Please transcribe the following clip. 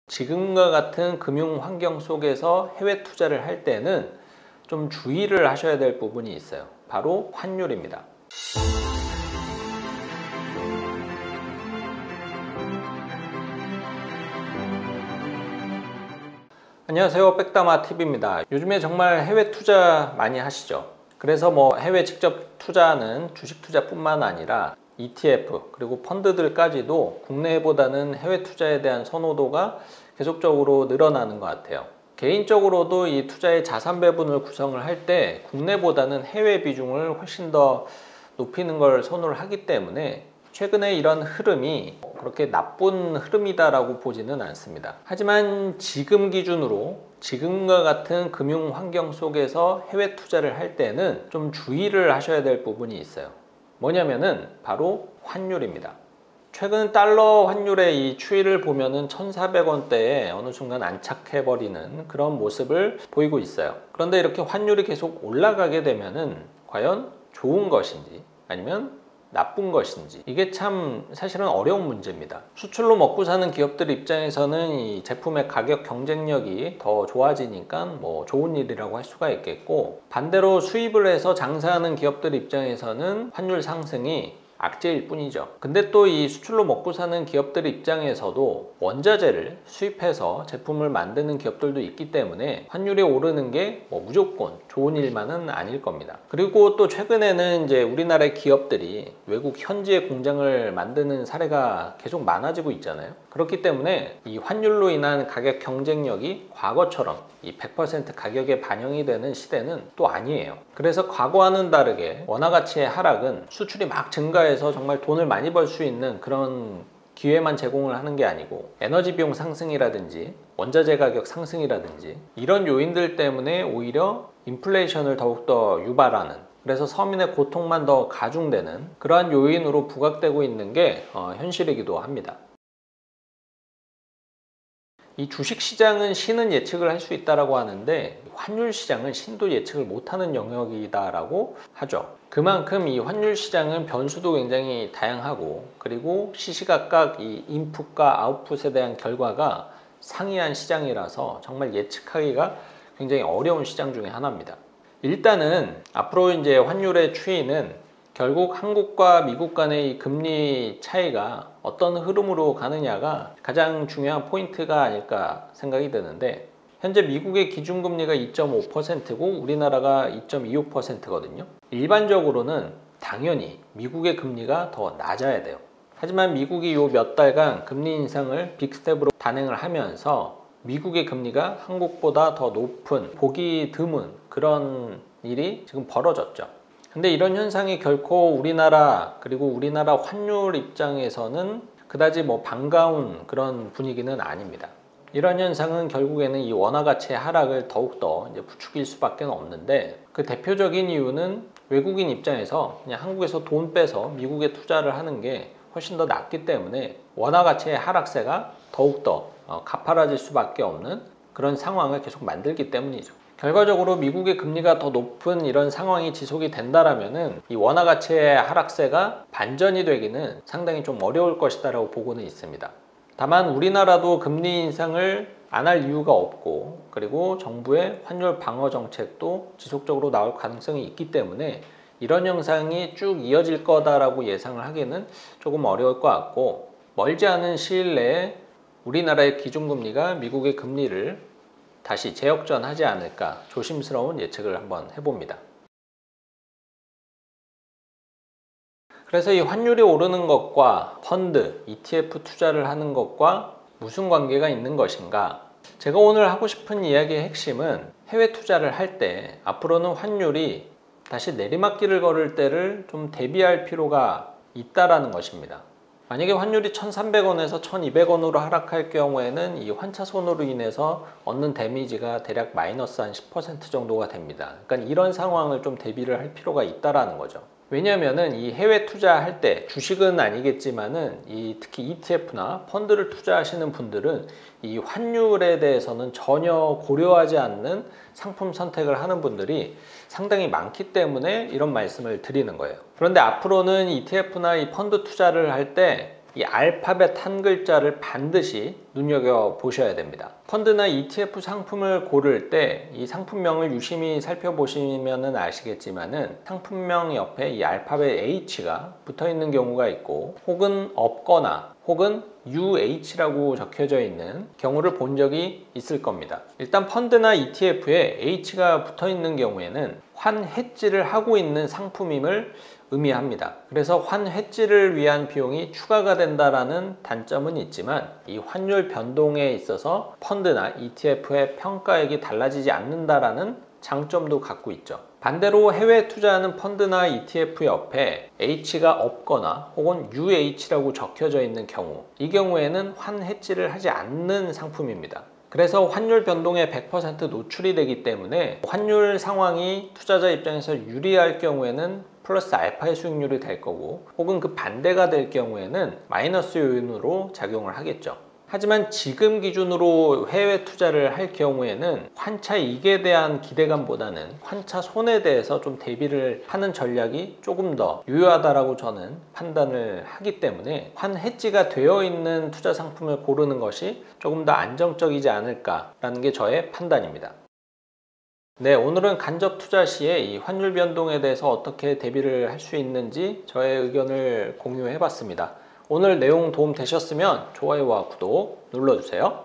지금과 같은 금융 환경 속에서 해외 투자를 할 때는 좀 주의를 하셔야 될 부분이 있어요. 바로 환율입니다. 안녕하세요, 백다마TV입니다. 요즘에 정말 해외 투자 많이 하시죠? 그래서 해외 직접 투자는 주식 투자뿐만 아니라 ETF 그리고 펀드들까지도 국내보다는 해외 투자에 대한 선호도가 계속적으로 늘어나는 것 같아요. 개인적으로도 이 투자의 자산 배분을 구성을 할 때 국내보다는 해외 비중을 훨씬 더 높이는 걸 선호를 하기 때문에 최근에 이런 흐름이 그렇게 나쁜 흐름이다라고 보지는 않습니다. 하지만 지금 기준으로 지금과 같은 금융 환경 속에서 해외 투자를 할 때는 좀 주의를 하셔야 될 부분이 있어요. 뭐냐면은 바로 환율입니다. 최근 달러 환율의 이 추이를 보면은 1,400원대에 어느 순간 안착해버리는 그런 모습을 보이고 있어요. 그런데 이렇게 환율이 계속 올라가게 되면은 과연 좋은 것인지 아니면 나쁜 것인지, 이게 참 사실은 어려운 문제입니다. 수출로 먹고 사는 기업들 입장에서는 이 제품의 가격 경쟁력이 더 좋아지니까 좋은 일이라고 할 수가 있겠고, 반대로 수입을 해서 장사하는 기업들 입장에서는 환율 상승이 악재일 뿐이죠. 근데 또 이 수출로 먹고 사는 기업들 입장에서도 원자재를 수입해서 제품을 만드는 기업들도 있기 때문에 환율이 오르는 게 무조건 좋은 일만은 아닐 겁니다. 그리고 또 최근에는 이제 우리나라의 기업들이 외국 현지에 공장을 만드는 사례가 계속 많아지고 있잖아요. 그렇기 때문에 이 환율로 인한 가격 경쟁력이 과거처럼 이 100% 가격에 반영이 되는 시대는 또 아니에요. 그래서 과거와는 다르게 원화 가치의 하락은 수출이 막 증가해서 정말 돈을 많이 벌 수 있는 그런 기회만 제공을 하는 게 아니고, 에너지 비용 상승이라든지 원자재 가격 상승이라든지 이런 요인들 때문에 오히려 인플레이션을 더욱더 유발하는, 그래서 서민의 고통만 더 가중되는 그러한 요인으로 부각되고 있는 게 현실이기도 합니다. 이 주식시장은 신은 예측을 할 수 있다고 하는데 환율 시장은 신도 예측을 못하는 영역이다라고 하죠. 그만큼 이 환율 시장은 변수도 굉장히 다양하고, 그리고 시시각각 이 인풋과 아웃풋에 대한 결과가 상이한 시장이라서 정말 예측하기가 굉장히 어려운 시장 중에 하나입니다. 일단은 앞으로 이제 환율의 추이는 결국 한국과 미국 간의 이 금리 차이가 어떤 흐름으로 가느냐가 가장 중요한 포인트가 아닐까 생각이 드는데, 현재 미국의 기준금리가 2.5%고 우리나라가 2.25%거든요. 일반적으로는 당연히 미국의 금리가 더 낮아야 돼요. 하지만 미국이 요 몇 달간 금리 인상을 빅스텝으로 단행을 하면서 미국의 금리가 한국보다 더 높은, 보기 드문 그런 일이 지금 벌어졌죠. 근데 이런 현상이 결코 우리나라 그리고 우리나라 환율 입장에서는 그다지 반가운 그런 분위기는 아닙니다. 이런 현상은 결국에는 이 원화 가치의 하락을 더욱더 이제 부추길 수밖에 없는데, 그 대표적인 이유는 외국인 입장에서 그냥 한국에서 돈 빼서 미국에 투자를 하는 게 훨씬 더 낫기 때문에 원화 가치의 하락세가 더욱더 가파라질 수밖에 없는 그런 상황을 계속 만들기 때문이죠. 결과적으로 미국의 금리가 더 높은 이런 상황이 지속이 된다라면은 이 원화 가치의 하락세가 반전이 되기는 상당히 좀 어려울 것이다라고 보고는 있습니다. 다만 우리나라도 금리 인상을 안 할 이유가 없고, 그리고 정부의 환율 방어 정책도 지속적으로 나올 가능성이 있기 때문에 이런 현상이 쭉 이어질 거다라고 예상을 하기는 조금 어려울 것 같고, 멀지 않은 시일 내에 우리나라의 기준금리가 미국의 금리를 다시 재역전하지 않을까 조심스러운 예측을 한번 해봅니다. 그래서 이 환율이 오르는 것과 펀드, ETF 투자를 하는 것과 무슨 관계가 있는 것인가? 제가 오늘 하고 싶은 이야기의 핵심은 해외 투자를 할 때 앞으로는 환율이 다시 내리막길을 걸을 때를 좀 대비할 필요가 있다라는 것입니다. 만약에 환율이 1,300원에서 1,200원으로 하락할 경우에는 이 환차손으로 인해서 얻는 데미지가 대략 마이너스 한 10% 정도가 됩니다. 그러니까 이런 상황을 좀 대비를 할 필요가 있다라는 거죠. 왜냐하면은 이 해외 투자할 때, 주식은 아니겠지만은 특히 ETF나 펀드를 투자하시는 분들은 이 환율에 대해서는 전혀 고려하지 않는 상품 선택을 하는 분들이 상당히 많기 때문에 이런 말씀을 드리는 거예요. 그런데 앞으로는 ETF나 이 펀드 투자를 할 때 이 알파벳 한 글자를 반드시 눈여겨보셔야 됩니다. 펀드나 ETF 상품을 고를 때 이 상품명을 유심히 살펴보시면 아시겠지만은 상품명 옆에 이 알파벳 H가 붙어 있는 경우가 있고, 혹은 없거나 혹은 UH라고 적혀져 있는 경우를 본 적이 있을 겁니다. 일단 펀드나 ETF에 H가 붙어 있는 경우에는 환해지를 하고 있는 상품임을 의미합니다. 그래서 환해지를 위한 비용이 추가가 된다라는 단점은 있지만, 이 환율 변동에 있어서 펀드나 ETF의 평가액이 달라지지 않는다라는 장점도 갖고 있죠. 반대로 해외 투자하는 펀드나 ETF 옆에 H가 없거나 혹은 UH라고 적혀져 있는 경우, 이 경우에는 환해지를 하지 않는 상품입니다. 그래서 환율 변동에 100% 노출이 되기 때문에 환율 상황이 투자자 입장에서 유리할 경우에는 플러스 알파의 수익률이 될 거고, 혹은 그 반대가 될 경우에는 마이너스 요인으로 작용을 하겠죠. 하지만 지금 기준으로 해외 투자를 할 경우에는 환차 이익에 대한 기대감보다는 환차 손해에 대해서 좀 대비를 하는 전략이 조금 더 유효하다라고 저는 판단을 하기 때문에 환해지가 되어 있는 투자 상품을 고르는 것이 조금 더 안정적이지 않을까라는 게 저의 판단입니다. 네, 오늘은 간접 투자 시에 이 환율 변동에 대해서 어떻게 대비를 할 수 있는지 저의 의견을 공유해 봤습니다. 오늘 내용 도움 되셨으면 좋아요와 구독 눌러주세요.